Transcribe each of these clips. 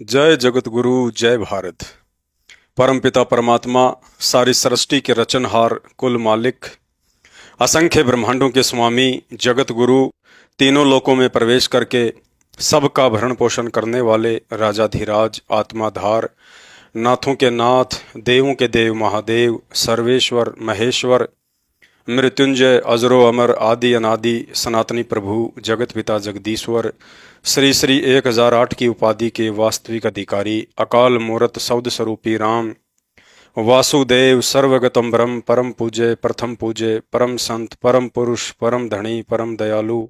जय जगत गुरु जय भारत। परमपिता परमात्मा, सारी सृष्टि के रचनहार, कुल मालिक, असंख्य ब्रह्मांडों के स्वामी, जगत गुरु, तीनों लोकों में प्रवेश करके सबका भरण पोषण करने वाले राजाधिराज, आत्माधार, नाथों के नाथ, देवों के देव महादेव, सर्वेश्वर महेश्वर, मृत्युंजय, अजरो अमर, आदि अनादि, सनातनी प्रभु, जगत पिता जगदीश्वर, श्री श्री 1008 की उपाधि के वास्तविक अधिकारी, अकाल मूरत सौद स्वरूपी राम, वासुदेव, सर्वगतम ब्रह्म, परम पूज्य, प्रथम पूज्य, परम संत, परम पुरुष, परम धनी, परम दयालु,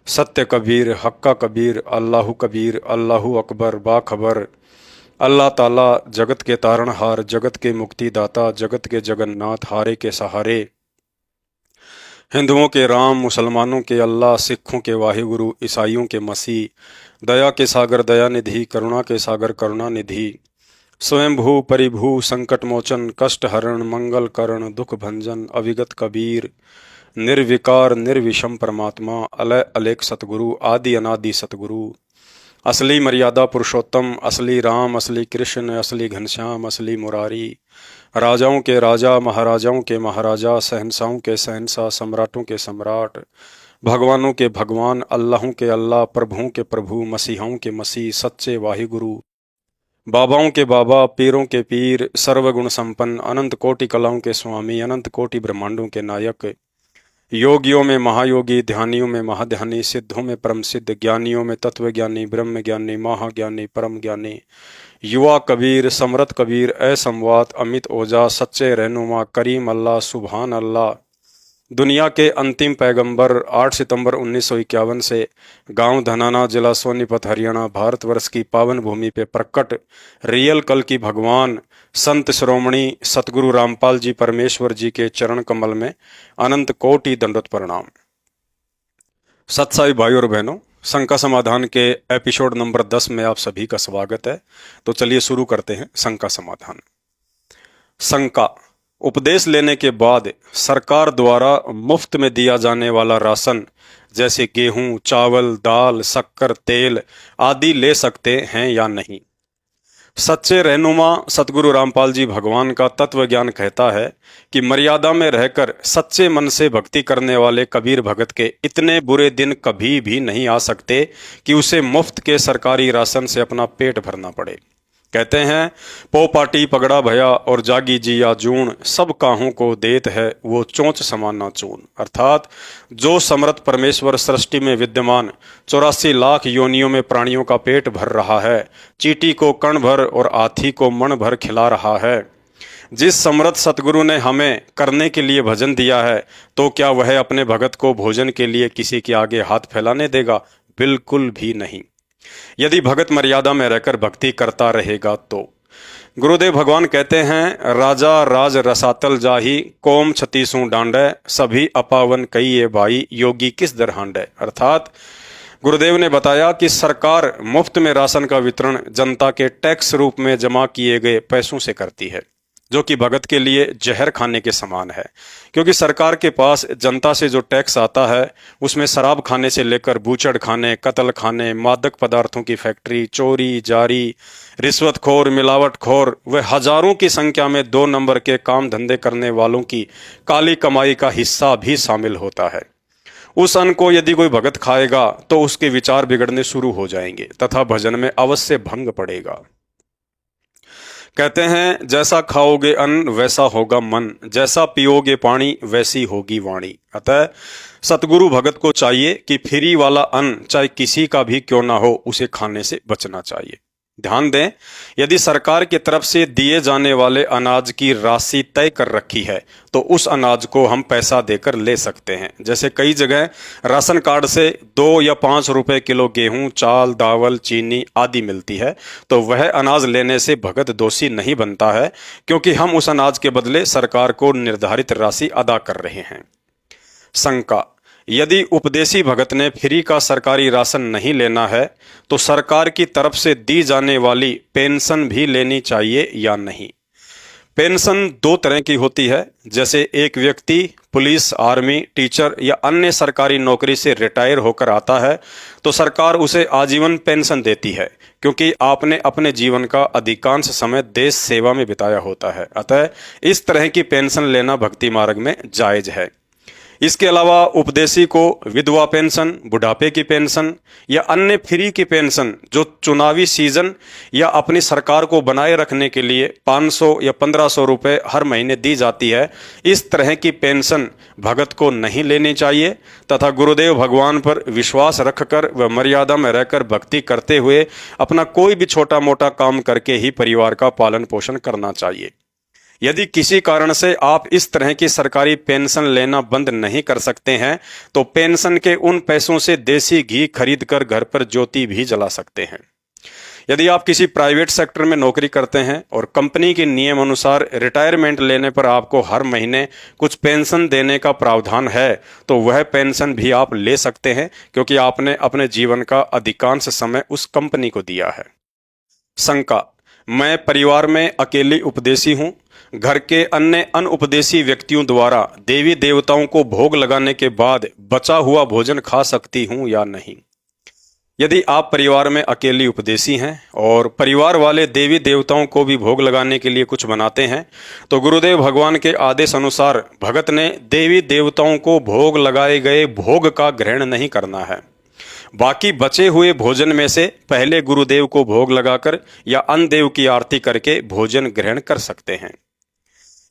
सत्य कबीर, हक्का कबीर, कबीर, अल्लाहू अकबर, बाखबर, अल्लाह ताला, जगत के तारणहार, जगत के मुक्तिदाता, जगत के जगन्नाथ, हारे के सहारे, हिंदुओं के राम, मुसलमानों के अल्लाह, सिखों के वाहिगुरु, ईसाइयों के मसीह, दया के सागर दया निधि, करुणा के सागर करुणा निधि, स्वयंभू परिभू, संकट मोचन, कष्ट हरण, मंगल करण, दुख भंजन, अविगत कबीर, निर्विकार निर्विषम परमात्मा, अलय अलेख सतगुरु, आदि अनादि सतगुरु, असली मर्यादा पुरुषोत्तम, असली राम, असली कृष्ण, असली घनश्याम, असली मुरारी, राजाओं के राजा, महाराजाओं के महाराजा, शहंशाहों के शहंशाह, सम्राटों के सम्राट, भगवानों के भगवान, अल्लाहों के अल्लाह, प्रभुओं के प्रभु, मसीहाओं के मसीह, सच्चे वाहिगुरु, बाबाओं के बाबा, पीरों के पीर, सर्वगुण संपन्न, अनंत कोटि कलाओं के स्वामी, अनंत कोटि ब्रह्मांडों के नायक, योगियों में महायोगी, ध्यानियों में महाध्यानी, सिद्धों में परम सिद्ध, ज्ञानियों में तत्वज्ञानी, ब्रह्म ज्ञानी, महाज्ञानी, परम ज्ञानी, युवा कबीर, समरथ कबीर, असंवात, अमित ओजा, सच्चे रहनुमा, करीम अल्लाह, सुभान अल्लाह, दुनिया के अंतिम पैगंबर, 8 सितंबर 1951 से गांव धनाना, जिला सोनीपत, हरियाणा, भारतवर्ष की पावन भूमि पे प्रकट रियल कल की भगवान संत श्रोमणी सतगुरु रामपाल जी परमेश्वर जी के चरण कमल में अनंत कोटि दंडवत प्रणाम। सत्साई भाई और बहनों, शंका समाधान के एपिसोड नंबर 10 में आप सभी का स्वागत है। तो चलिए शुरू करते हैं शंका समाधान। शंका: उपदेश लेने के बाद सरकार द्वारा मुफ्त में दिया जाने वाला राशन जैसे गेहूं, चावल, दाल, शक्कर, तेल आदि ले सकते हैं या नहीं? सच्चे रहनुमा सतगुरु रामपाल जी भगवान का तत्व ज्ञान कहता है कि मर्यादा में रहकर सच्चे मन से भक्ति करने वाले कबीर भगत के इतने बुरे दिन कभी भी नहीं आ सकते कि उसे मुफ्त के सरकारी राशन से अपना पेट भरना पड़े। कहते हैं, पो पाटी पगड़ा भया और जागी जिया जून, सब काहों को देत है वो चोंच समाना चून। अर्थात जो समर्थ परमेश्वर सृष्टि में विद्यमान 84 लाख योनियों में प्राणियों का पेट भर रहा है, चींटी को कण भर और हाथी को मण भर खिला रहा है, जिस समर्थ सतगुरु ने हमें करने के लिए भजन दिया है, तो क्या वह अपने भगत को भोजन के लिए किसी के आगे हाथ फैलाने देगा? बिल्कुल भी नहीं। यदि भगत मर्यादा में रहकर भक्ति करता रहेगा तो। गुरुदेव भगवान कहते हैं, राजा राज रसातल जाही, कोम छतीसों डांडे, सभी अपावन कई ये भाई, योगी किस दर हांडे। अर्थात गुरुदेव ने बताया कि सरकार मुफ्त में राशन का वितरण जनता के टैक्स रूप में जमा किए गए पैसों से करती है, जो कि भगत के लिए जहर खाने के समान है। क्योंकि सरकार के पास जनता से जो टैक्स आता है उसमें शराब खाने से लेकर बूचड़ खाने, कत्ल खाने, मादक पदार्थों की फैक्ट्री, चोरी जारी, रिश्वतखोर, मिलावटखोर व हजारों की संख्या में 2 नंबर के काम धंधे करने वालों की काली कमाई का हिस्सा भी शामिल होता है। उस अन्न को यदि कोई भगत खाएगा तो उसके विचार बिगड़ने शुरू हो जाएंगे तथा भजन में अवश्य भंग पड़ेगा। कहते हैं, जैसा खाओगे अन्न वैसा होगा मन, जैसा पियोगे पानी वैसी होगी वाणी। अतः सतगुरु भगत को चाहिए कि फ्री वाला अन्न चाहे किसी का भी क्यों ना हो, उसे खाने से बचना चाहिए। ध्यान दें, यदि सरकार की तरफ से दिए जाने वाले अनाज की राशि तय कर रखी है तो उस अनाज को हम पैसा देकर ले सकते हैं। जैसे कई जगह राशन कार्ड से 2 या 5 रुपए किलो गेहूं, चाल, दावल, चीनी आदि मिलती है, तो वह अनाज लेने से भगत दोषी नहीं बनता है, क्योंकि हम उस अनाज के बदले सरकार को निर्धारित राशि अदा कर रहे हैं। शंका: यदि उपदेशी भगत ने फ्री का सरकारी राशन नहीं लेना है तो सरकार की तरफ से दी जाने वाली पेंशन भी लेनी चाहिए या नहीं? पेंशन दो तरह की होती है। जैसे एक व्यक्ति पुलिस, आर्मी, टीचर या अन्य सरकारी नौकरी से रिटायर होकर आता है तो सरकार उसे आजीवन पेंशन देती है, क्योंकि आपने अपने जीवन का अधिकांश समय देश सेवा में बिताया होता है। अतः इस तरह की पेंशन लेना भक्ति मार्ग में जायज है। इसके अलावा उपदेशी को विधवा पेंशन, बुढ़ापे की पेंशन या अन्य फ्री की पेंशन जो चुनावी सीजन या अपनी सरकार को बनाए रखने के लिए 500 या 1500 रुपए हर महीने दी जाती है, इस तरह की पेंशन भगत को नहीं लेनी चाहिए तथा गुरुदेव भगवान पर विश्वास रखकर व मर्यादा में रहकर भक्ति करते हुए अपना कोई भी छोटा मोटा काम करके ही परिवार का पालन पोषण करना चाहिए। यदि किसी कारण से आप इस तरह की सरकारी पेंशन लेना बंद नहीं कर सकते हैं तो पेंशन के उन पैसों से देसी घी खरीदकर घर पर ज्योति भी जला सकते हैं। यदि आप किसी प्राइवेट सेक्टर में नौकरी करते हैं और कंपनी के नियम अनुसार रिटायरमेंट लेने पर आपको हर महीने कुछ पेंशन देने का प्रावधान है तो वह पेंशन भी आप ले सकते हैं, क्योंकि आपने अपने जीवन का अधिकांश समय उस कंपनी को दिया है। शंका: मैं परिवार में अकेली उपदेशी हूं। घर के अन्य अनुपदेशी व्यक्तियों द्वारा देवी देवताओं को भोग लगाने के बाद बचा हुआ भोजन खा सकती हूं या नहीं? यदि आप परिवार में अकेली उपदेशी हैं और परिवार वाले देवी देवताओं को भी भोग लगाने के लिए कुछ बनाते हैं तो गुरुदेव भगवान के आदेश अनुसार भगत ने देवी देवताओं को भोग लगाए गए भोग का ग्रहण नहीं करना है। बाकी बचे हुए भोजन में से पहले गुरुदेव को भोग लगाकर या अन्य देव की आरती करके भोजन ग्रहण कर सकते हैं।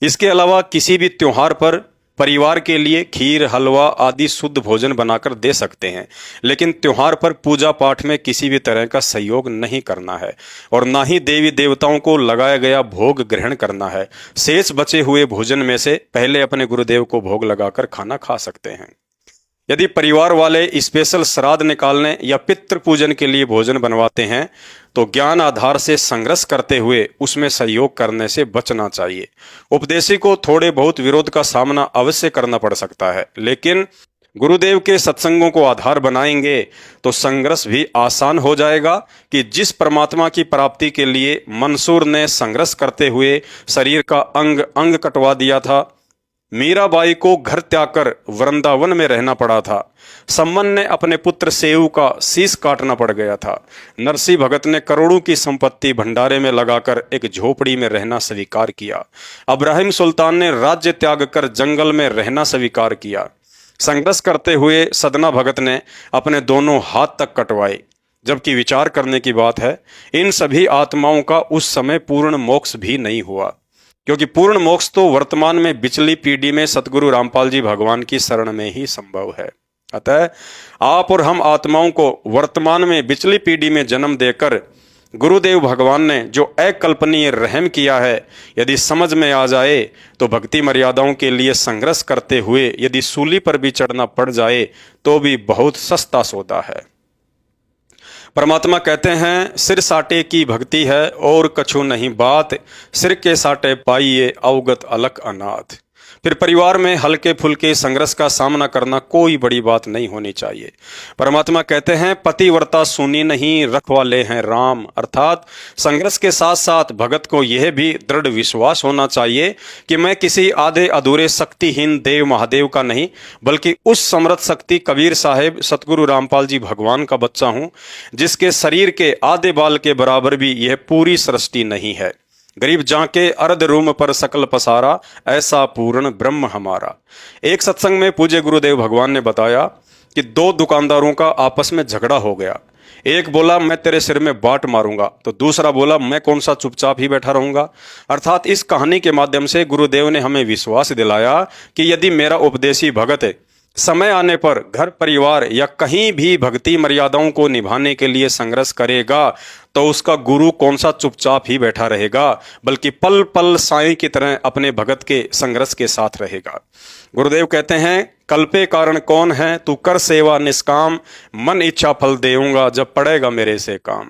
इसके अलावा किसी भी त्योहार पर परिवार के लिए खीर, हलवा आदि शुद्ध भोजन बनाकर दे सकते हैं, लेकिन त्योहार पर पूजा पाठ में किसी भी तरह का सहयोग नहीं करना है और ना ही देवी देवताओं को लगाया गया भोग ग्रहण करना है। शेष बचे हुए भोजन में से पहले अपने गुरुदेव को भोग लगाकर खाना खा सकते हैं। यदि परिवार वाले स्पेशल श्राद्ध निकालने या पितृ पूजन के लिए भोजन बनवाते हैं तो ज्ञान आधार से संघर्ष करते हुए उसमें सहयोग करने से बचना चाहिए। उपदेशी को थोड़े बहुत विरोध का सामना अवश्य करना पड़ सकता है, लेकिन गुरुदेव के सत्संगों को आधार बनाएंगे तो संघर्ष भी आसान हो जाएगा कि जिस परमात्मा की प्राप्ति के लिए मंसूर ने संघर्ष करते हुए शरीर का अंग अंग कटवा दिया था, मीराबाई को घर त्याग कर वृंदावन में रहना पड़ा था, सम्मन ने अपने पुत्र सेऊ का शीश काटना पड़ गया था, नरसिंह भगत ने करोड़ों की संपत्ति भंडारे में लगाकर एक झोपड़ी में रहना स्वीकार किया, अब्राहिम सुल्तान ने राज्य त्याग कर जंगल में रहना स्वीकार किया, संघर्ष करते हुए सदना भगत ने अपने दोनों हाथ तक कटवाए। जबकि विचार करने की बात है, इन सभी आत्माओं का उस समय पूर्ण मोक्ष भी नहीं हुआ, क्योंकि पूर्ण मोक्ष तो वर्तमान में पिछली पीढ़ी में सतगुरु रामपाल जी भगवान की शरण में ही संभव है। अतः आप और हम आत्माओं को वर्तमान में पिछली पीढ़ी में जन्म देकर गुरुदेव भगवान ने जो अकल्पनीय रहम किया है, यदि समझ में आ जाए तो भक्ति मर्यादाओं के लिए संघर्ष करते हुए यदि सूली पर भी चढ़ना पड़ जाए तो भी बहुत सस्ता सौदा है। परमात्मा कहते हैं, सिर साटे की भक्ति है और कछु नहीं बात, सिर के साटे पाइए अवगत अलख अनाथ। फिर परिवार में हल्के फुल्के संघर्ष का सामना करना कोई बड़ी बात नहीं होनी चाहिए। परमात्मा कहते हैं, पतिव्रता सुनी नहीं रखवाले हैं राम। अर्थात संघर्ष के साथ साथ भगत को यह भी दृढ़ विश्वास होना चाहिए कि मैं किसी आधे अधूरे शक्तिहीन देव महादेव का नहीं, बल्कि उस समर्थ शक्ति कबीर साहेब सतगुरु रामपाल जी भगवान का बच्चा हूं, जिसके शरीर के आधे बाल के बराबर भी यह पूरी सृष्टि नहीं है। गरीब जाके अर्ध रूम पर सकल पसारा, ऐसा पूर्ण ब्रह्म हमारा। एक सत्संग में पूज्य गुरुदेव भगवान ने बताया कि दो दुकानदारों का आपस में झगड़ा हो गया। एक बोला मैं तेरे सिर में बाट मारूंगा, तो दूसरा बोला मैं कौन सा चुपचाप ही बैठा रहूंगा। अर्थात इस कहानी के माध्यम से गुरुदेव ने हमें विश्वास दिलाया कि यदि मेरा उपदेशी भगत समय आने पर घर परिवार या कहीं भी भक्ति मर्यादाओं को निभाने के लिए संघर्ष करेगा तो उसका गुरु कौन सा चुपचाप ही बैठा रहेगा, बल्कि पल पल साईं की तरह अपने भगत के संघर्ष के साथ रहेगा। गुरुदेव कहते हैं, कल्पे कारण कौन है तू कर सेवा निष्काम, मन इच्छा फल देऊंगा जब पड़ेगा मेरे से काम।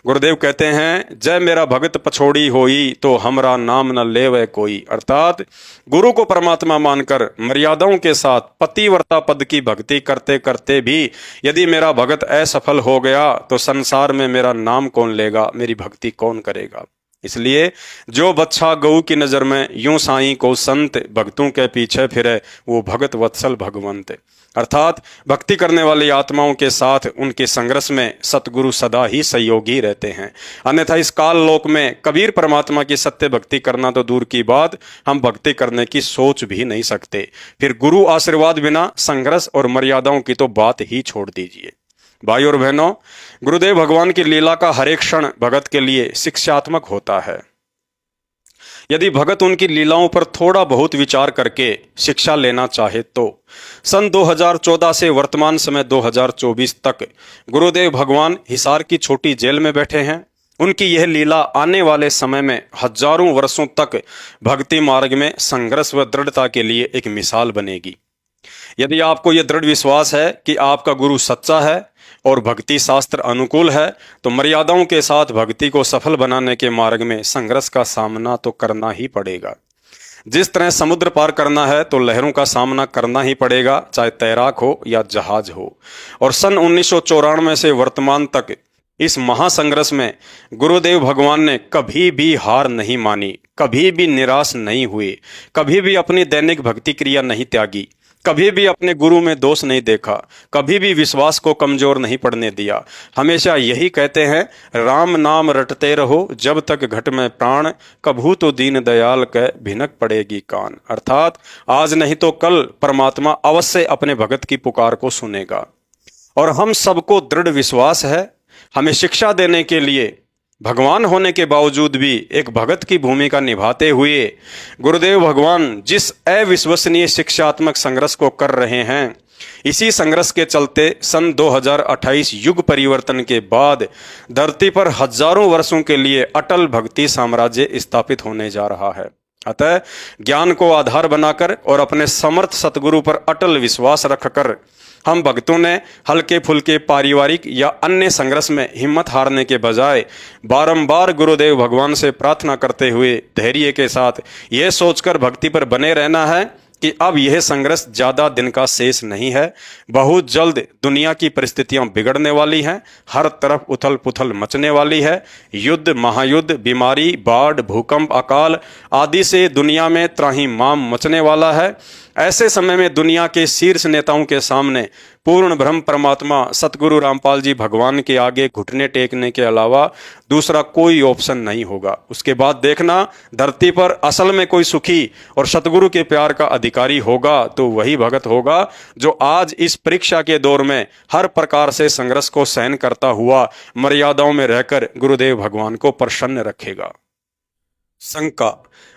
गुरुदेव कहते हैं, जय मेरा भगत पछोड़ी होई तो हमरा नाम न लेवे कोई। अर्थात गुरु को परमात्मा मानकर मर्यादाओं के साथ पतिव्रता पद की भक्ति करते करते भी यदि मेरा भगत असफल हो गया तो संसार में मेरा नाम कौन लेगा, मेरी भक्ति कौन करेगा। इसलिए जो बच्छा गऊ की नजर में यूं साईं को संत, भक्तों के पीछे फिरे वो भगत वत्सल भगवंत। अर्थात भक्ति करने वाली आत्माओं के साथ उनके संघर्ष में सतगुरु सदा ही सहयोगी रहते हैं। अन्यथा इस काल लोक में कबीर परमात्मा की सत्य भक्ति करना तो दूर की बात, हम भक्ति करने की सोच भी नहीं सकते। फिर गुरु आशीर्वाद बिना संघर्ष और मर्यादाओं की तो बात ही छोड़ दीजिए। भाई और बहनों, गुरुदेव भगवान की लीला का हर एक क्षण भगत के लिए शिक्षात्मक होता है। यदि भगत उनकी लीलाओं पर थोड़ा बहुत विचार करके शिक्षा लेना चाहे तो सन 2014 से वर्तमान समय 2024 तक गुरुदेव भगवान हिसार की छोटी जेल में बैठे हैं। उनकी यह लीला आने वाले समय में हजारों वर्षों तक भक्ति मार्ग में संघर्ष व दृढ़ता के लिए एक मिसाल बनेगी। यदि आपको यह दृढ़ विश्वास है कि आपका गुरु सच्चा है और भक्ति शास्त्र अनुकूल है, तो मर्यादाओं के साथ भक्ति को सफल बनाने के मार्ग में संघर्ष का सामना तो करना ही पड़ेगा। जिस तरह समुद्र पार करना है तो लहरों का सामना करना ही पड़ेगा, चाहे तैराक हो या जहाज हो। और सन 1994 से वर्तमान तक इस महासंघर्ष में गुरुदेव भगवान ने कभी भी हार नहीं मानी, कभी भी निराश नहीं हुए, कभी भी अपनी दैनिक भक्ति क्रिया नहीं त्यागी, कभी भी अपने गुरु में दोष नहीं देखा, कभी भी विश्वास को कमजोर नहीं पड़ने दिया। हमेशा यही कहते हैं, राम नाम रटते रहो जब तक घट में प्राण, कभू तो दीन दयाल के भिनक पड़ेगी कान। अर्थात आज नहीं तो कल परमात्मा अवश्य अपने भगत की पुकार को सुनेगा। और हम सबको दृढ़ विश्वास है, हमें शिक्षा देने के लिए भगवान होने के बावजूद भी एक भगत की भूमिका निभाते हुए गुरुदेव भगवान जिस अविश्वसनीय शिक्षात्मक संघर्ष को कर रहे हैं, इसी संघर्ष के चलते सन 2028 युग परिवर्तन के बाद धरती पर हजारों वर्षों के लिए अटल भक्ति साम्राज्य स्थापित होने जा रहा है। अतः ज्ञान को आधार बनाकर और अपने समर्थ सतगुरु पर अटल विश्वास रखकर हम भक्तों ने हल्के फुल्के पारिवारिक या अन्य संघर्ष में हिम्मत हारने के बजाय बारंबार गुरुदेव भगवान से प्रार्थना करते हुए धैर्य के साथ यह सोचकर भक्ति पर बने रहना है कि अब यह संघर्ष ज्यादा दिन का शेष नहीं है। बहुत जल्द दुनिया की परिस्थितियां बिगड़ने वाली हैं, हर तरफ उथल पुथल मचने वाली है। युद्ध, महायुद्ध, बीमारी, बाढ़, भूकंप, अकाल आदि से दुनिया में त्राहिमाम मचने वाला है। ऐसे समय में दुनिया के शीर्ष नेताओं के सामने पूर्ण ब्रह्म परमात्मा सतगुरु रामपाल जी भगवान के आगे घुटने टेकने के अलावा दूसरा कोई ऑप्शन नहीं होगा। उसके बाद देखना, धरती पर असल में कोई सुखी और सतगुरु के प्यार का अधिकारी होगा तो वही भगत होगा जो आज इस परीक्षा के दौर में हर प्रकार से संघर्ष को सहन करता हुआ मर्यादाओं में रहकर गुरुदेव भगवान को प्रसन्न रखेगा। शंका,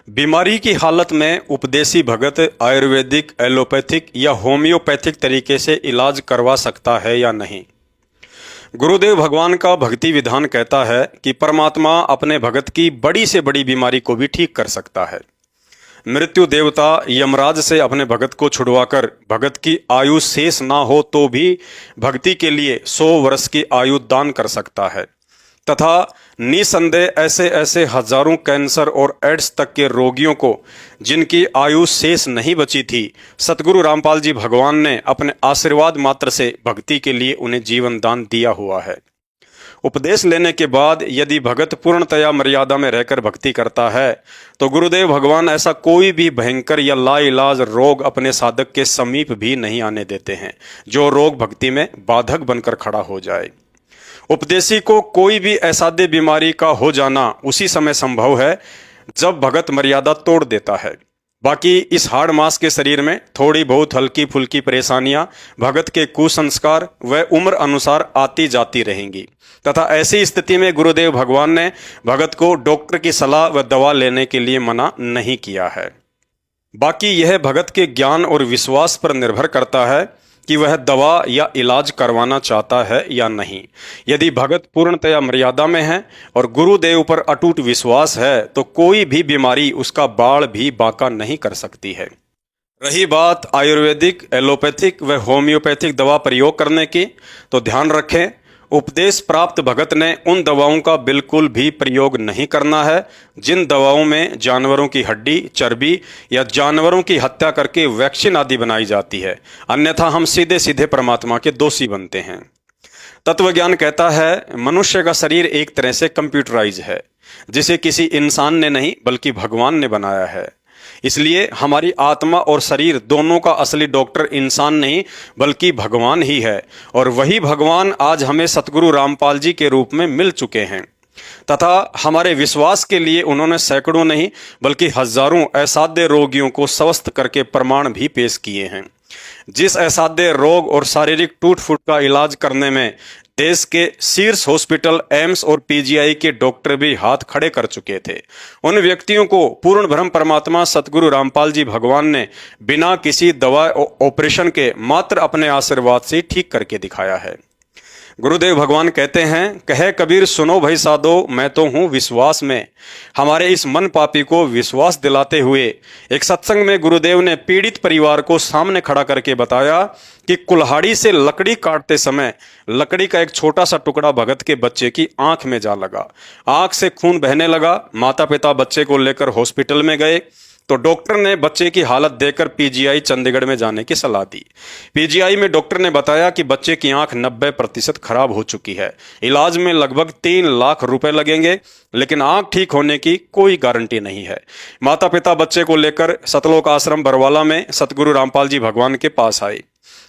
बीमारी की हालत में उपदेशी भगत आयुर्वेदिक, एलोपैथिक या होम्योपैथिक तरीके से इलाज करवा सकता है या नहीं? गुरुदेव भगवान का भक्ति विधान कहता है कि परमात्मा अपने भगत की बड़ी से बड़ी बीमारी को भी ठीक कर सकता है। मृत्यु देवता यमराज से अपने भगत को छुड़वाकर भगत की आयु शेष ना हो तो भी भक्ति के लिए 100 वर्ष की आयु दान कर सकता है। तथा निसंदेह ऐसे ऐसे हजारों कैंसर और एड्स तक के रोगियों को जिनकी आयु शेष नहीं बची थी, सतगुरु रामपाल जी भगवान ने अपने आशीर्वाद मात्र से भक्ति के लिए उन्हें जीवन दान दिया हुआ है। उपदेश लेने के बाद यदि भगत पूर्णतया मर्यादा में रहकर भक्ति करता है तो गुरुदेव भगवान ऐसा कोई भी भयंकर या लाइलाज रोग अपने साधक के समीप भी नहीं आने देते हैं जो रोग भक्ति में बाधक बनकर खड़ा हो जाए। उपदेशी को कोई भी असाध्य बीमारी का हो जाना उसी समय संभव है जब भगत मर्यादा तोड़ देता है। बाकी इस हाड़ मास के शरीर में थोड़ी बहुत हल्की फुल्की परेशानियां भगत के कुसंस्कार व उम्र अनुसार आती जाती रहेंगी तथा ऐसी स्थिति में गुरुदेव भगवान ने भगत को डॉक्टर की सलाह व दवा लेने के लिए मना नहीं किया है। बाकी यह भगत के ज्ञान और विश्वास पर निर्भर करता है कि वह दवा या इलाज करवाना चाहता है या नहीं। यदि भगत पूर्णतया मर्यादा में है और गुरुदेव पर अटूट विश्वास है तो कोई भी बीमारी उसका बाढ़ भी बांका नहीं कर सकती है। रही बात आयुर्वेदिक, एलोपैथिक व होम्योपैथिक दवा प्रयोग करने की, तो ध्यान रखें, उपदेश प्राप्त भगत ने उन दवाओं का बिल्कुल भी प्रयोग नहीं करना है जिन दवाओं में जानवरों की हड्डी, चर्बी या जानवरों की हत्या करके वैक्सीन आदि बनाई जाती है। अन्यथा हम सीधे सीधे परमात्मा के दोषी बनते हैं। तत्वज्ञान कहता है मनुष्य का शरीर एक तरह से कंप्यूटराइज है, जिसे किसी इंसान ने नहीं बल्कि भगवान ने बनाया है। इसलिए हमारी आत्मा और शरीर दोनों का असली डॉक्टर इंसान नहीं बल्कि भगवान ही है, और वही भगवान आज हमें सतगुरु रामपाल जी के रूप में मिल चुके हैं तथा हमारे विश्वास के लिए उन्होंने सैकड़ों नहीं बल्कि हजारों असाध्य रोगियों को स्वस्थ करके प्रमाण भी पेश किए हैं। जिस असाध्य रोग और शारीरिक टूट फूट का इलाज करने में देश के शीर्ष हॉस्पिटल एम्स और पीजीआई के डॉक्टर भी हाथ खड़े कर चुके थे, उन व्यक्तियों को पूर्ण ब्रह्म परमात्मा सतगुरु रामपाल जी भगवान ने बिना किसी दवा ऑपरेशन के मात्र अपने आशीर्वाद से ठीक करके दिखाया है। गुरुदेव भगवान कहते हैं, कहे कबीर सुनो भाई साधो मैं तो हूँ विश्वास में। हमारे इस मन पापी को विश्वास दिलाते हुए एक सत्संग में गुरुदेव ने पीड़ित परिवार को सामने खड़ा करके बताया कि कुल्हाड़ी से लकड़ी काटते समय लकड़ी का एक छोटा सा टुकड़ा भगत के बच्चे की आंख में जा लगा, आंख से खून बहने लगा। माता पिता बच्चे को लेकर हॉस्पिटल में गए तो डॉक्टर ने बच्चे की हालत देखकर पीजीआई चंडीगढ़ में जाने की सलाह दी। पीजीआई में डॉक्टर ने बताया कि बच्चे की आंख 90% खराब हो चुकी है, इलाज में लगभग 3 लाख रुपए लगेंगे, लेकिन आंख ठीक होने की कोई गारंटी नहीं है। माता पिता बच्चे को लेकर सतलोक आश्रम बरवाला में सतगुरु रामपाल जी भगवान के पास आए।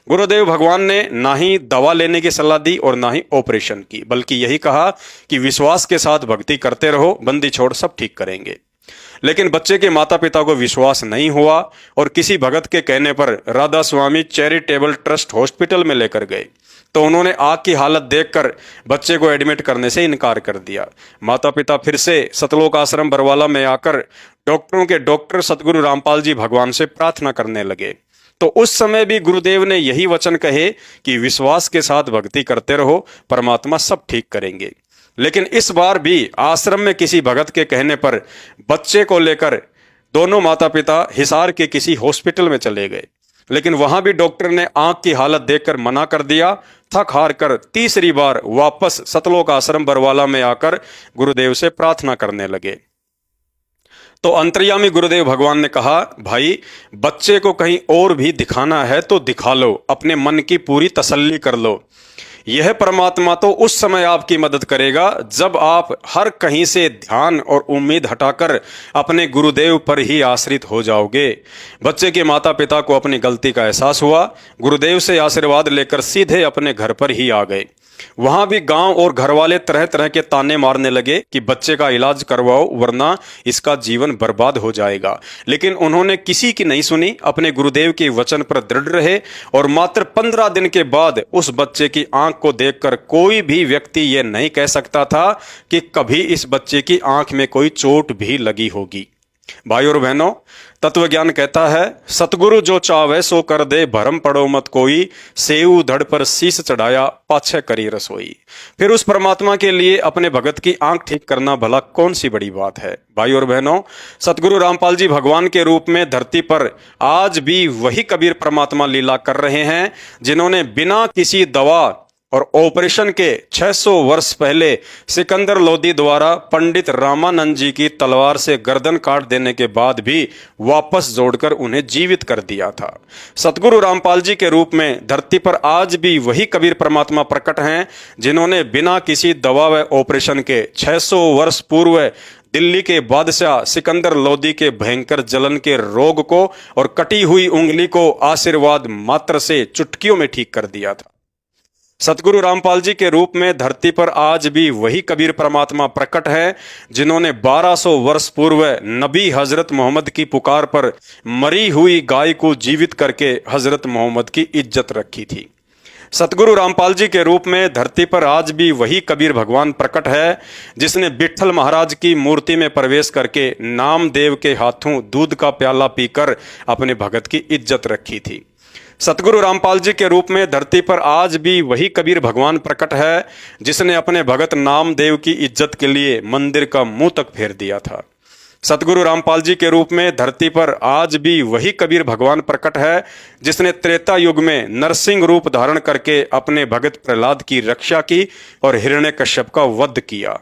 गुरुदेव भगवान ने ना ही दवा लेने की सलाह दी और ना ही ऑपरेशन की, बल्कि यही कहा कि विश्वास के साथ भक्ति करते रहो, बंदी छोड़ सब ठीक करेंगे। लेकिन बच्चे के माता पिता को विश्वास नहीं हुआ और किसी भगत के कहने पर राधा स्वामी चैरिटेबल ट्रस्ट हॉस्पिटल में लेकर गए तो उन्होंने आग की हालत देखकर बच्चे को एडमिट करने से इनकार कर दिया। माता पिता फिर से सतलोक आश्रम बरवाला में आकर डॉक्टरों के डॉक्टर सतगुरु रामपाल जी भगवान से प्रार्थना करने लगे। तो उस समय भी गुरुदेव ने यही वचन कहे कि विश्वास के साथ भक्ति करते रहो, परमात्मा सब ठीक करेंगे। लेकिन इस बार भी आश्रम में किसी भगत के कहने पर बच्चे को लेकर दोनों माता पिता हिसार के किसी हॉस्पिटल में चले गए, लेकिन वहां भी डॉक्टर ने आंख की हालत देखकर मना कर दिया। थक हार कर तीसरी बार वापस सतलोक आश्रम बरवाला में आकर गुरुदेव से प्रार्थना करने लगे। तो अंतर्यामी गुरुदेव भगवान ने कहा, भाई बच्चे को कहीं और भी दिखाना है तो दिखा लो, अपने मन की पूरी तसल्ली कर लो। यह परमात्मा तो उस समय आपकी मदद करेगा जब आप हर कहीं से ध्यान और उम्मीद हटाकर अपने गुरुदेव पर ही आश्रित हो जाओगे। बच्चे के माता पिता को अपनी गलती का एहसास हुआ, गुरुदेव से आशीर्वाद लेकर सीधे अपने घर पर ही आ गए। वहां भी गांव और घर वाले तरह तरह के ताने मारने लगे कि बच्चे का इलाज करवाओ वरना इसका जीवन बर्बाद हो जाएगा, लेकिन उन्होंने किसी की नहीं सुनी, अपने गुरुदेव के वचन पर दृढ़ रहे और मात्र 15 दिन के बाद उस बच्चे की आंख को देखकर कोई भी व्यक्ति यह नहीं कह सकता था कि कभी इस बच्चे की आंख में कोई चोट भी लगी होगी। भाई और बहनों, तत्वज्ञान कहता है, सतगुरु जो चावे सो कर दे, भरम पड़ो मत कोई, सेऊ धड़ पर शीश चढ़ाया, पाछे करी रसोई। फिर उस परमात्मा के लिए अपने भगत की आंख ठीक करना भला कौन सी बड़ी बात है। भाई और बहनों, सतगुरु रामपाल जी भगवान के रूप में धरती पर आज भी वही कबीर परमात्मा लीला कर रहे हैं, जिन्होंने बिना किसी दवा और ऑपरेशन के 600 वर्ष पहले सिकंदर लोदी द्वारा पंडित रामानंद जी की तलवार से गर्दन काट देने के बाद भी वापस जोड़कर उन्हें जीवित कर दिया था। सतगुरु रामपाल जी के रूप में धरती पर आज भी वही कबीर परमात्मा प्रकट हैं, जिन्होंने बिना किसी दवा व ऑपरेशन के 600 वर्ष पूर्व दिल्ली के बादशाह सिकंदर लोदी के भयंकर जलन के रोग को और कटी हुई उंगली को आशीर्वाद मात्र से चुटकियों में ठीक कर दिया था। सतगुरु रामपाल जी के रूप में धरती पर आज भी वही कबीर परमात्मा प्रकट है, जिन्होंने 1200 वर्ष पूर्व नबी हजरत मोहम्मद की पुकार पर मरी हुई गाय को जीवित करके हजरत मोहम्मद की इज्जत रखी थी। सतगुरु रामपाल जी के रूप में धरती पर आज भी वही कबीर भगवान प्रकट है, जिसने विट्ठल महाराज की मूर्ति में प्रवेश करके नामदेव के हाथों दूध का प्याला पीकर अपने भगत की इज्जत रखी थी। सतगुरु रामपाल जी के रूप में धरती पर आज भी वही कबीर भगवान प्रकट है, जिसने अपने भगत नामदेव की इज्जत के लिए मंदिर का मुंह तक फेर दिया था। सतगुरु रामपाल जी के रूप में धरती पर आज भी वही कबीर भगवान प्रकट है, जिसने त्रेता युग में नरसिंह रूप धारण करके अपने भगत प्रहलाद की रक्षा की और हिरण्यकश्यप का वध किया।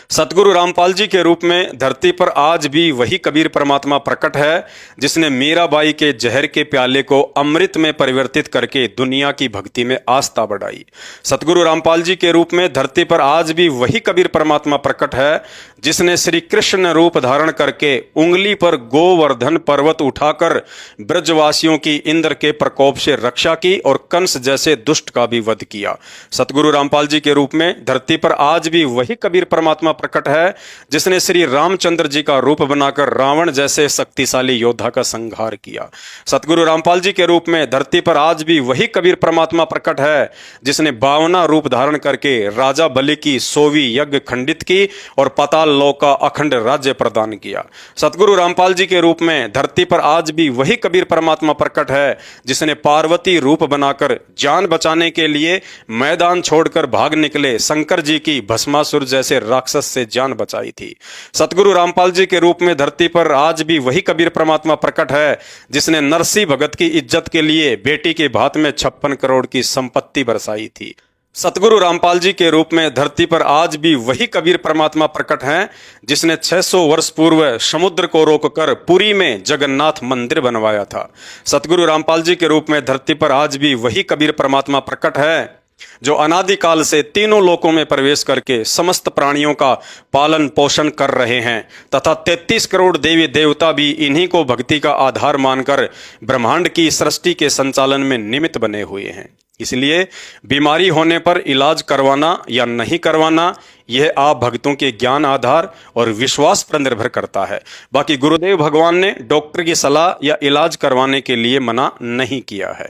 सतगुरु रामपाल जी के रूप में धरती पर आज भी वही कबीर परमात्मा प्रकट है जिसने मीराबाई के जहर के प्याले को अमृत में परिवर्तित करके दुनिया की भक्ति में आस्था बढ़ाई। सतगुरु रामपाल जी के रूप में धरती पर आज भी वही कबीर परमात्मा प्रकट है जिसने श्री कृष्ण रूप धारण करके उंगली पर गोवर्धन पर्वत उठाकर ब्रजवासियों की इंद्र के प्रकोप से रक्षा की और कंस जैसे दुष्ट का भी वध किया। सतगुरु रामपाल जी के रूप में धरती पर आज भी वही कबीर परमात्मा प्रकट है जिसने श्री रामचंद्र जी का रूप बनाकर रावण जैसे शक्तिशाली योद्धा का संहार किया। सतगुरु रामपाल जी के रूप में धरती पर आज भी वही कबीर परमात्मा प्रकट है जिसने 52 रूप धारण करके राजा बलि की 100वीं यज्ञ खंडित की और पाताल लोक का अखंड राज्य प्रदान किया। सतगुरु रामपाल जी के रूप में धरती पर आज भी वही कबीर परमात्मा प्रकट है जिसने पार्वती रूप बनाकर जान बचाने के लिए मैदान छोड़कर भाग निकले शंकर जी की भस्मासुर जैसे राक्षस से जान बचाई थी। सतगुरु रामपाल जी के रूप में धरती पर आज भी वही कबीर परमात्मा प्रकट है जिसने नरसी भगत की इज्जत के लिए बेटी के भात में 56 करोड़ की संपत्ति बरसाई थी। सतगुरु रामपाल जी के रूप में धरती पर आज भी वही कबीर परमात्मा प्रकट हैं जिसने 600 वर्ष पूर्व समुद्र को रोककर पुरी में जगन्नाथ मंदिर बनवाया था। सतगुरु रामपाल जी के रूप में धरती पर आज भी वही कबीर परमात्मा प्रकट है जो अनादिकाल से तीनों लोकों में प्रवेश करके समस्त प्राणियों का पालन पोषण कर रहे हैं तथा 33 करोड़ देवी देवता भी इन्हीं को भक्ति का आधार मानकर ब्रह्मांड की सृष्टि के संचालन में निमित्त बने हुए हैं। इसलिए बीमारी होने पर इलाज करवाना या नहीं करवाना यह आप भक्तों के ज्ञान आधार और विश्वास पर निर्भर करता है। बाकी गुरुदेव भगवान ने डॉक्टर की सलाह या इलाज करवाने के लिए मना नहीं किया है।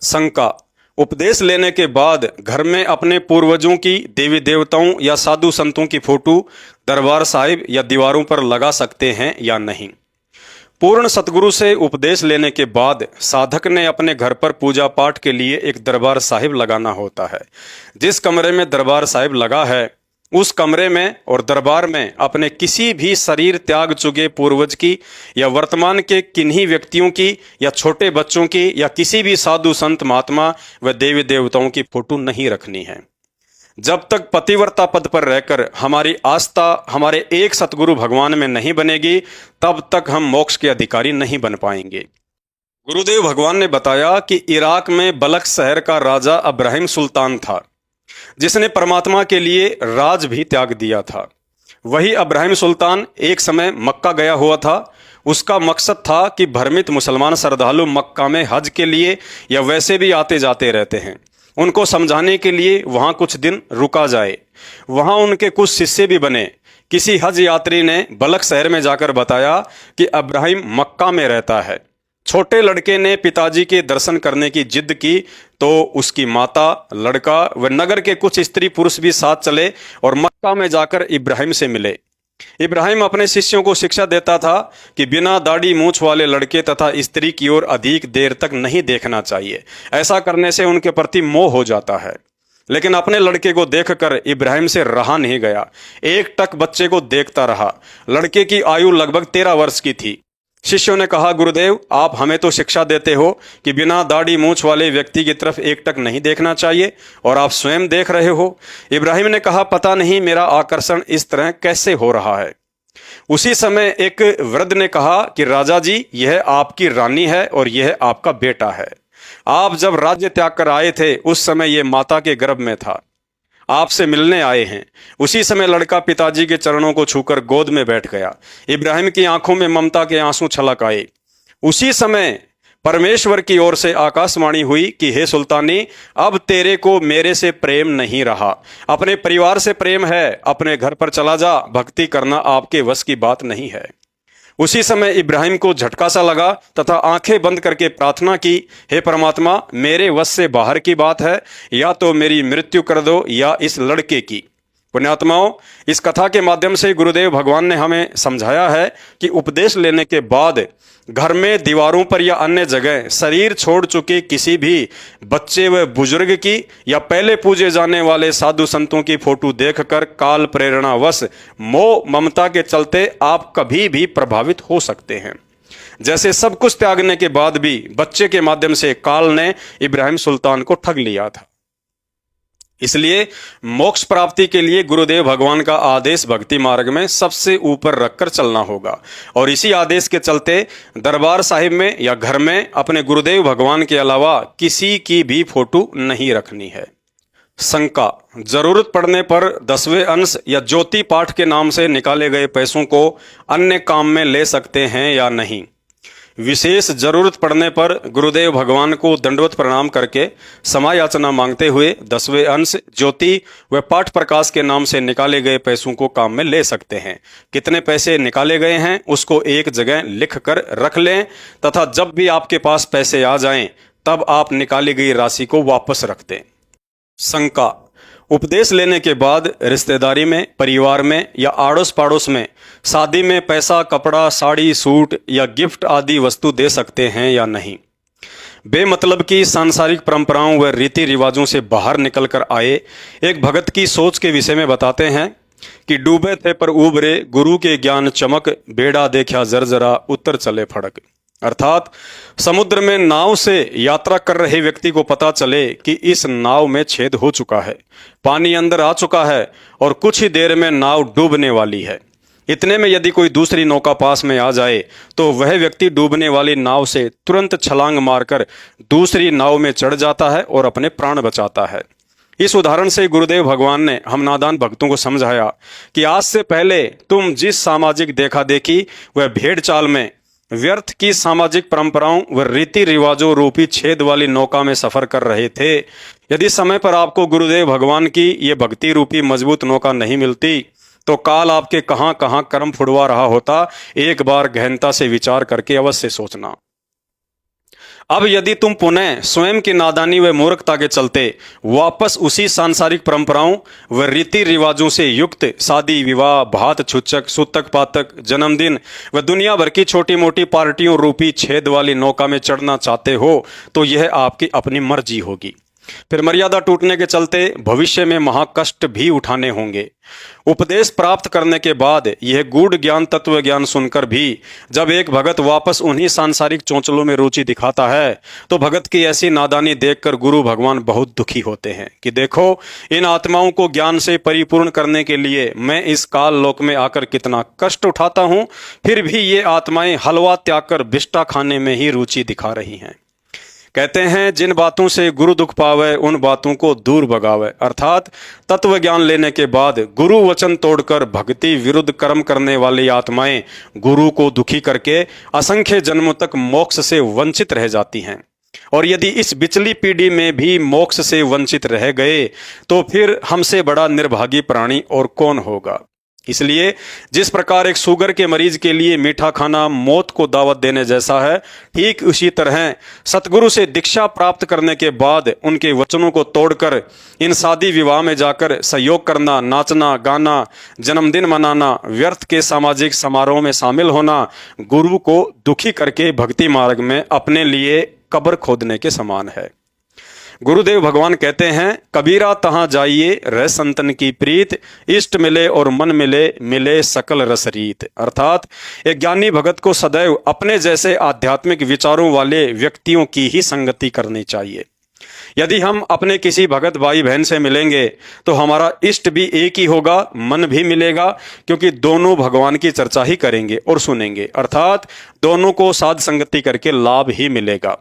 शंका: उपदेश लेने के बाद घर में अपने पूर्वजों की देवी देवताओं या साधु संतों की फोटो दरबार साहिब या दीवारों पर लगा सकते हैं या नहीं? पूर्ण सतगुरु से उपदेश लेने के बाद साधक ने अपने घर पर पूजा पाठ के लिए एक दरबार साहिब लगाना होता है। जिस कमरे में दरबार साहिब लगा है उस कमरे में और दरबार में अपने किसी भी शरीर त्याग चुके पूर्वज की या वर्तमान के किन्हीं व्यक्तियों की या छोटे बच्चों की या किसी भी साधु संत महात्मा व देवी देवताओं की फोटो नहीं रखनी है। जब तक पतिव्रता पद पर रहकर हमारी आस्था हमारे एक सतगुरु भगवान में नहीं बनेगी तब तक हम मोक्ष के अधिकारी नहीं बन पाएंगे। गुरुदेव भगवान ने बताया कि इराक में बलख शहर का राजा अब्राहिम सुल्तान था जिसने परमात्मा के लिए राज भी त्याग दिया था। वही अब्राहिम सुल्तान एक समय मक्का गया हुआ था। उसका मकसद था कि भ्रमित मुसलमान श्रद्धालु मक्का में हज के लिए या वैसे भी आते जाते रहते हैं, उनको समझाने के लिए वहाँ कुछ दिन रुका जाए। वहाँ उनके कुछ शिष्य भी बने। किसी हज यात्री ने बलख शहर में जाकर बताया कि अब्राहिम मक्का में रहता है। छोटे लड़के ने पिताजी के दर्शन करने की जिद की तो उसकी माता, लड़का व नगर के कुछ स्त्री पुरुष भी साथ चले और मक्का में जाकर इब्राहिम से मिले। इब्राहिम अपने शिष्यों को शिक्षा देता था कि बिना दाढ़ी मूंछ वाले लड़के तथा स्त्री की ओर अधिक देर तक नहीं देखना चाहिए, ऐसा करने से उनके प्रति मोह हो जाता है। लेकिन अपने लड़के को देखकर इब्राहिम से रहा नहीं गया। एक टक बच्चे को देखता रहा। लड़के की आयु लगभग 13 वर्ष की थी। शिष्यों ने कहा, गुरुदेव आप हमें तो शिक्षा देते हो कि बिना दाढ़ी मूंछ वाले व्यक्ति की तरफ एक टक नहीं देखना चाहिए और आप स्वयं देख रहे हो। इब्राहिम ने कहा, पता नहीं मेरा आकर्षण इस तरह कैसे हो रहा है। उसी समय एक वृद्ध ने कहा कि राजा जी, यह आपकी रानी है और यह आपका बेटा है। आप जब राज्य त्याग कर आए थे उस समय यह माता के गर्भ में था, आपसे मिलने आए हैं। उसी समय लड़का पिताजी के चरणों को छूकर गोद में बैठ गया। इब्राहिम की आंखों में ममता के आंसू छलक आए। उसी समय परमेश्वर की ओर से आकाशवाणी हुई कि हे सुल्तानी, अब तेरे को मेरे से प्रेम नहीं रहा, अपने परिवार से प्रेम है, अपने घर पर चला जा, भक्ति करना आपके वश की बात नहीं है। उसी समय इब्राहिम को झटका सा लगा तथा आंखें बंद करके प्रार्थना की, हे परमात्मा, मेरे वश से बाहर की बात है, या तो मेरी मृत्यु कर दो या इस लड़के की। पुण्यात्माओं, इस कथा के माध्यम से गुरुदेव भगवान ने हमें समझाया है कि उपदेश लेने के बाद घर में दीवारों पर या अन्य जगह शरीर छोड़ चुके किसी भी बच्चे व बुजुर्ग की या पहले पूजे जाने वाले साधु संतों की फोटो देखकर काल प्रेरणावश मोह ममता के चलते आप कभी भी प्रभावित हो सकते हैं। जैसे सब कुछ त्यागने के बाद भी बच्चे के माध्यम से काल ने इब्राहिम सुल्तान को ठग लिया था। इसलिए मोक्ष प्राप्ति के लिए गुरुदेव भगवान का आदेश भक्ति मार्ग में सबसे ऊपर रखकर चलना होगा और इसी आदेश के चलते दरबार साहिब में या घर में अपने गुरुदेव भगवान के अलावा किसी की भी फोटो नहीं रखनी है। शंका, जरूरत पड़ने पर 10वें अंश या ज्योति पाठ के नाम से निकाले गए पैसों को अन्य काम में ले सकते हैं या नहीं। विशेष जरूरत पड़ने पर गुरुदेव भगवान को दंडवत प्रणाम करके समायाचना मांगते हुए 10वें अंश ज्योति व पाठ प्रकाश के नाम से निकाले गए पैसों को काम में ले सकते हैं। कितने पैसे निकाले गए हैं उसको एक जगह लिख कर रख लें तथा जब भी आपके पास पैसे आ जाएं तब आप निकाली गई राशि को वापस रख दें। शंका, उपदेश लेने के बाद रिश्तेदारी में, परिवार में या आड़ोस पड़ोस में शादी में पैसा, कपड़ा, साड़ी, सूट या गिफ्ट आदि वस्तु दे सकते हैं या नहीं। बेमतलब की सांसारिक परंपराओं व रीति रिवाजों से बाहर निकलकर आए एक भगत की सोच के विषय में बताते हैं कि डूबे थे पर उबरे, गुरु के ज्ञान चमक, बेड़ा देखा जरजरा, उत्तर चले फड़क। अर्थात समुद्र में नाव से यात्रा कर रहे व्यक्ति को पता चले कि इस नाव में छेद हो चुका है, पानी अंदर आ चुका है और कुछ ही देर में नाव डूबने वाली है। इतने में यदि कोई दूसरी नौका पास में आ जाए तो वह व्यक्ति डूबने वाली नाव से तुरंत छलांग मारकर दूसरी नाव में चढ़ जाता है और अपने प्राण बचाता है। इस उदाहरण से गुरुदेव भगवान ने हम नादान भक्तों को समझाया कि आज से पहले तुम जिस सामाजिक देखा देखी व भेड़ चाल में व्यर्थ की सामाजिक परंपराओं व रीति रिवाजों रूपी छेद वाली नौका में सफर कर रहे थे, यदि समय पर आपको गुरुदेव भगवान की ये भक्ति रूपी मजबूत नौका नहीं मिलती तो काल आपके कहां कहां कर्म फुड़वा रहा होता। एक बार गहनता से विचार करके अवश्य सोचना। अब यदि तुम पुनः स्वयं की नादानी व मूर्खता के चलते वापस उसी सांसारिक परंपराओं व रीति रिवाजों से युक्त शादी, विवाह, भात छुच्छक, सूतक पातक, जन्मदिन व दुनिया भर की छोटी मोटी पार्टियों रूपी छेद वाली नौका में चढ़ना चाहते हो तो यह आपकी अपनी मर्जी होगी। फिर मर्यादा टूटने के चलते भविष्य में महाकष्ट भी उठाने होंगे। उपदेश प्राप्त करने के बाद यह गूढ़ ज्ञान, तत्व ज्ञान सुनकर भी जब एक भगत वापस उन्हीं सांसारिक चौंचलों में रुचि दिखाता है तो भगत की ऐसी नादानी देखकर गुरु भगवान बहुत दुखी होते हैं कि देखो, इन आत्माओं को ज्ञान से परिपूर्ण करने के लिए मैं इस काल लोक में आकर कितना कष्ट उठाता हूं, फिर भी ये आत्माएं हलवा त्याग कर बिष्टा खाने में ही रुचि दिखा रही हैं। कहते हैं जिन बातों से गुरु दुख पावे उन बातों को दूर भगावे। अर्थात तत्व ज्ञान लेने के बाद गुरु वचन तोड़कर भक्ति विरुद्ध कर्म करने वाली आत्माएं गुरु को दुखी करके असंख्य जन्मों तक मोक्ष से वंचित रह जाती हैं। और यदि इस बिचली पीढ़ी में भी मोक्ष से वंचित रह गए तो फिर हमसे बड़ा निर्भागी प्राणी और कौन होगा। इसलिए जिस प्रकार एक शुगर के मरीज के लिए मीठा खाना मौत को दावत देने जैसा है, ठीक उसी तरह सतगुरु से दीक्षा प्राप्त करने के बाद उनके वचनों को तोड़कर इन शादी विवाह में जाकर सहयोग करना, नाचना गाना, जन्मदिन मनाना, व्यर्थ के सामाजिक समारोह में शामिल होना गुरु को दुखी करके भक्ति मार्ग में अपने लिए कब्र खोदने के समान है। गुरुदेव भगवान कहते हैं, कबीरा तहां जाइए रह संतन की प्रीत, इष्ट मिले और मन मिले, मिले सकल रस रीत। अर्थात एक ज्ञानी भगत को सदैव अपने जैसे आध्यात्मिक विचारों वाले व्यक्तियों की ही संगति करनी चाहिए। यदि हम अपने किसी भगत भाई बहन से मिलेंगे तो हमारा इष्ट भी एक ही होगा, मन भी मिलेगा, क्योंकि दोनों भगवान की चर्चा ही करेंगे और सुनेंगे। अर्थात दोनों को साध संगति करके लाभ ही मिलेगा।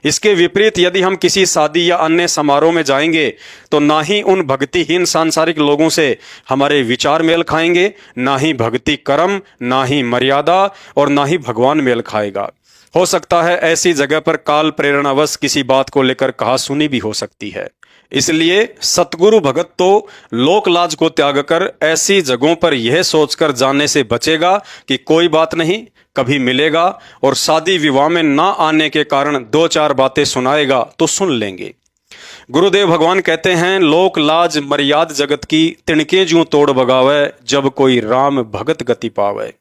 इसके विपरीत यदि हम किसी शादी या अन्य समारोह में जाएंगे तो ना ही उन भक्तिहीन सांसारिक लोगों से हमारे विचार मेल खाएंगे, ना ही भक्ति कर्म, ना ही मर्यादा और ना ही भगवान मेल खाएगा। हो सकता है ऐसी जगह पर काल प्रेरणावश किसी बात को लेकर कहा सुनी भी हो सकती है। इसलिए सतगुरु भगत तो लोक लाज को त्याग कर ऐसी जगहों पर यह सोचकर जाने से बचेगा कि कोई बात नहीं, कभी मिलेगा, और शादी विवाह में ना आने के कारण दो चार बातें सुनाएगा तो सुन लेंगे। गुरुदेव भगवान कहते हैं, लोक लाज मर्याद जगत की तिणके ज्यों तोड़ भगावे, जब कोई राम भगत गति पावे।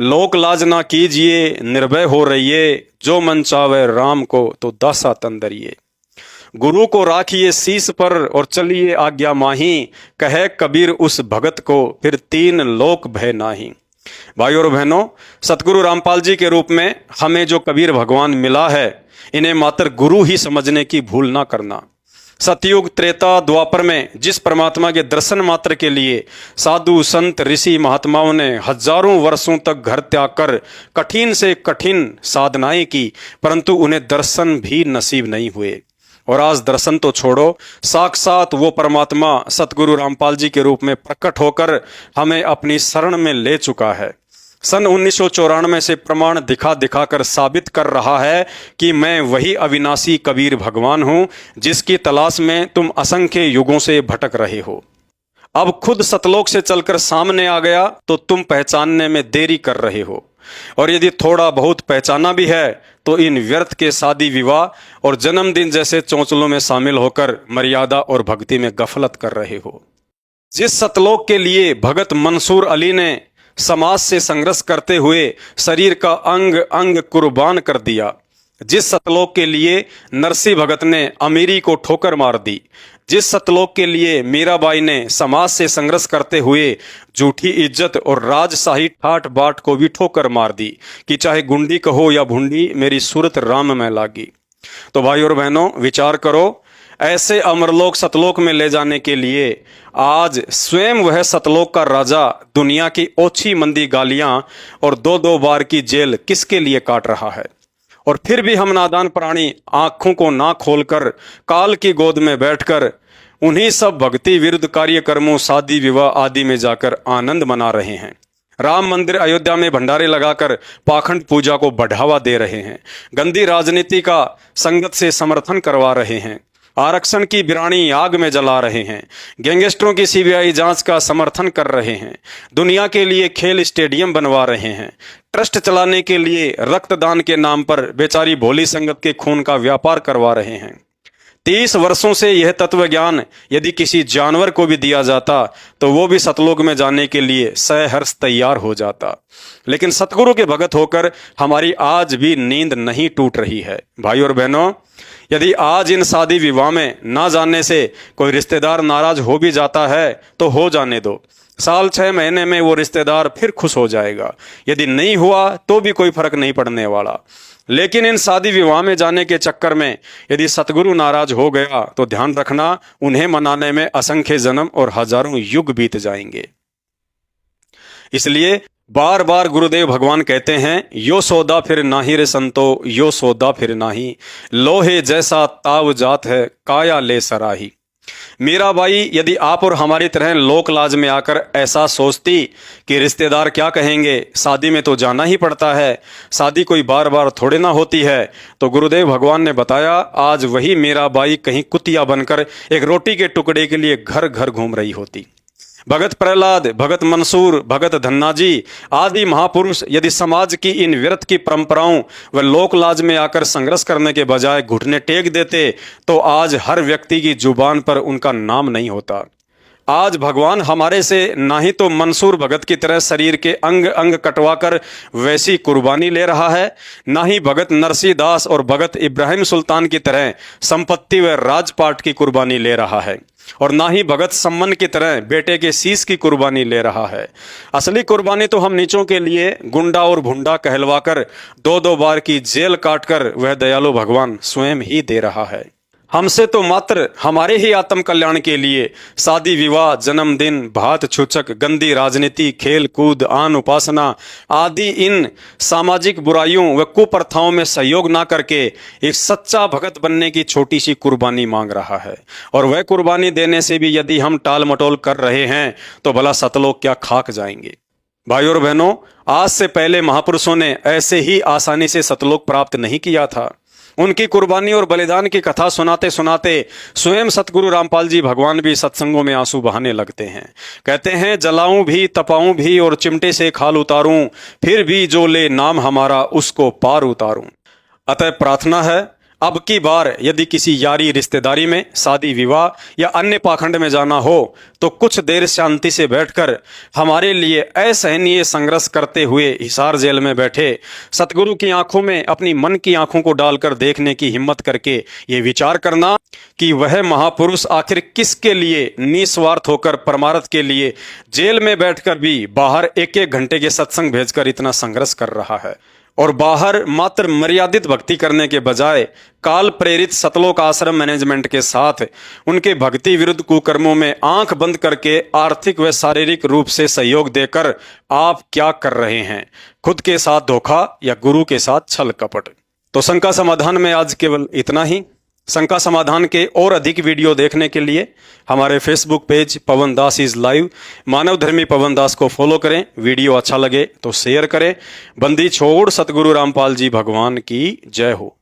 लोक लाज ना कीजिए, निर्भय हो रहिए, जो मन चावे राम को तो दासा तंदरिए। गुरु को राखिए शीस पर और चलिए आज्ञा माही, कहे कबीर उस भगत को फिर तीन लोक भय नाही। भाइयों और बहनों, सतगुरु रामपाल जी के रूप में हमें जो कबीर भगवान मिला है, इन्हें मात्र गुरु ही समझने की भूल ना करना। सतयुग त्रेता द्वापर में जिस परमात्मा के दर्शन मात्र के लिए साधु संत ऋषि महात्माओं ने हजारों वर्षों तक घर त्याग कर कठिन से कठिन साधनाएं की, परंतु उन्हें दर्शन भी नसीब नहीं हुए। और आज दर्शन तो छोड़ो, साक्षात वो परमात्मा सतगुरु रामपाल जी के रूप में प्रकट होकर हमें अपनी शरण में ले चुका है। सन 1994 से प्रमाण दिखा दिखाकर साबित कर रहा है कि मैं वही अविनाशी कबीर भगवान हूं जिसकी तलाश में तुम असंख्य युगों से भटक रहे हो। अब खुद सतलोक से चलकर सामने आ गया तो तुम पहचानने में देरी कर रहे हो, और यदि थोड़ा बहुत पहचाना भी है तो इन व्यर्थ के शादी विवाह और जन्मदिन जैसे चौंचलों में शामिल होकर मर्यादा और भक्ति में गफलत कर रहे हो। जिस सतलोक के लिए भगत मंसूर अली ने समाज से संघर्ष करते हुए शरीर का अंग अंग कुर्बान कर दिया, जिस सतलोक के लिए नरसी भगत ने अमीरी को ठोकर मार दी, जिस सतलोक के लिए मीराबाई ने समाज से संघर्ष करते हुए झूठी इज्जत और राजशाही ठाट बाट को भी ठोकर मार दी कि चाहे गुंडी कहो या भुंडी, मेरी सूरत राम में लागी। तो भाई और बहनों, विचार करो, ऐसे अमरलोक सतलोक में ले जाने के लिए आज स्वयं वह सतलोक का राजा दुनिया की ओछी मंदी गालियां और 2-2 बार की जेल किसके लिए काट रहा है। और फिर भी हम नादान प्राणी आंखों को ना खोलकर काल की गोद में बैठकर उन्हीं सब भक्ति विरुद्ध कार्यक्रमों, शादी विवाह आदि में जाकर आनंद मना रहे हैं। राम मंदिर अयोध्या में भंडारे लगाकर पाखंड पूजा को बढ़ावा दे रहे हैं, गंदी राजनीति का संगत से समर्थन करवा रहे हैं, आरक्षण की बिरानी आग में जला रहे हैं, गैंगस्टरों की सीबीआई जांच का समर्थन कर रहे हैं, दुनिया के लिए खेल स्टेडियम बनवा रहे हैं, ट्रस्ट चलाने के लिए रक्तदान के नाम पर बेचारी भोली संगत के खून का व्यापार करवा रहे हैं। 30 वर्षों से यह तत्व ज्ञान यदि किसी जानवर को भी दिया जाता तो वो भी सतलोक में जाने के लिए सहर्ष तैयार हो जाता। लेकिन सतगुरु के भगत होकर हमारी आज भी नींद नहीं टूट रही है। भाई और बहनों, यदि आज इन शादी विवाह में ना जाने से कोई रिश्तेदार नाराज हो भी जाता है तो हो जाने दो, साल 6 महीने में वो रिश्तेदार फिर खुश हो जाएगा। यदि नहीं हुआ तो भी कोई फर्क नहीं पड़ने वाला। लेकिन इन शादी विवाह में जाने के चक्कर में यदि सतगुरु नाराज हो गया तो ध्यान रखना, उन्हें मनाने में असंख्य जन्म और हजारों युग बीत जाएंगे। इसलिए बार बार गुरुदेव भगवान कहते हैं, यो सौदा फिर नाही रे संतो, यो सौदा फिर नाही, लोहे जैसा ताव जात है काया ले सराही। मीराबाई यदि आप और हमारी तरह लोक लाज में आकर ऐसा सोचती कि रिश्तेदार क्या कहेंगे, शादी में तो जाना ही पड़ता है, शादी कोई बार बार थोड़े ना होती है, तो गुरुदेव भगवान ने बताया आज वही मीराबाई कहीं कुतिया बनकर एक रोटी के टुकड़े के लिए घर घर घूम रही होती। भगत प्रहलाद, भगत मंसूर, भगत धन्नाजी आदि महापुरुष यदि समाज की इन व्यर्थ की परंपराओं व लोक लाज में आकर संघर्ष करने के बजाय घुटने टेक देते तो आज हर व्यक्ति की जुबान पर उनका नाम नहीं होता। आज भगवान हमारे से ना ही तो मंसूर भगत की तरह शरीर के अंग अंग कटवाकर वैसी कुर्बानी ले रहा है, ना ही भगत नरसी दास और भगत इब्राहिम सुल्तान की तरह संपत्ति व राजपाट की कुर्बानी ले रहा है, और ना ही भगत सम्मन की तरह बेटे के शीश की कुर्बानी ले रहा है। असली कुर्बानी तो हम नीचों के लिए गुंडा और भुंडा कहलवाकर 2-2 बार की जेल काटकर वह दयालु भगवान स्वयं ही दे रहा है। हमसे तो मात्र हमारे ही आत्म कल्याण के लिए शादी विवाह, जन्मदिन, भात छूछक, गंदी राजनीति, खेल कूद, आन उपासना आदि इन सामाजिक बुराइयों व कुप्रथाओं में सहयोग ना करके एक सच्चा भगत बनने की छोटी सी कुर्बानी मांग रहा है। और वह कुर्बानी देने से भी यदि हम टाल मटोल कर रहे हैं तो भला सतलोक क्या खाक जाएंगे। भाई और बहनों, आज से पहले महापुरुषों ने ऐसे ही आसानी से सतलोक प्राप्त नहीं किया था। उनकी कुर्बानी और बलिदान की कथा सुनाते सुनाते स्वयं सतगुरु रामपाल जी भगवान भी सत्संगों में आंसू बहाने लगते हैं। कहते हैं, जलाऊं भी, तपाऊं भी और चिमटे से खाल उतारूं, फिर भी जो ले नाम हमारा उसको पार उतारूं। अतः प्रार्थना है, अब की बार यदि किसी यारी रिश्तेदारी में, शादी विवाह या अन्य पाखंड में जाना हो तो कुछ देर शांति से बैठकर हमारे लिए असहनीय संघर्ष करते हुए हिसार जेल में बैठे सतगुरु की आंखों में अपनी मन की आंखों को डालकर देखने की हिम्मत करके ये विचार करना कि वह महापुरुष आखिर किसके लिए निस्वार्थ होकर परमार्थ के लिए जेल में बैठकर भी बाहर 1-1 घंटे के सत्संग भेजकर इतना संघर्ष कर रहा है। और बाहर मात्र मर्यादित भक्ति करने के बजाय काल प्रेरित सतलोक आश्रम मैनेजमेंट के साथ उनके भक्ति विरुद्ध कुकर्मों में आंख बंद करके आर्थिक व शारीरिक रूप से सहयोग देकर आप क्या कर रहे हैं? खुद के साथ धोखा या गुरु के साथ छल कपट? तो शंका समाधान में आज केवल इतना ही। शंका समाधान के और अधिक वीडियो देखने के लिए हमारे Facebook page Pawan Das is live मानव धर्मी पवन दास को फॉलो करें। वीडियो अच्छा लगे तो शेयर करें। बंदी छोड़ सतगुरु रामपाल जी भगवान की जय हो।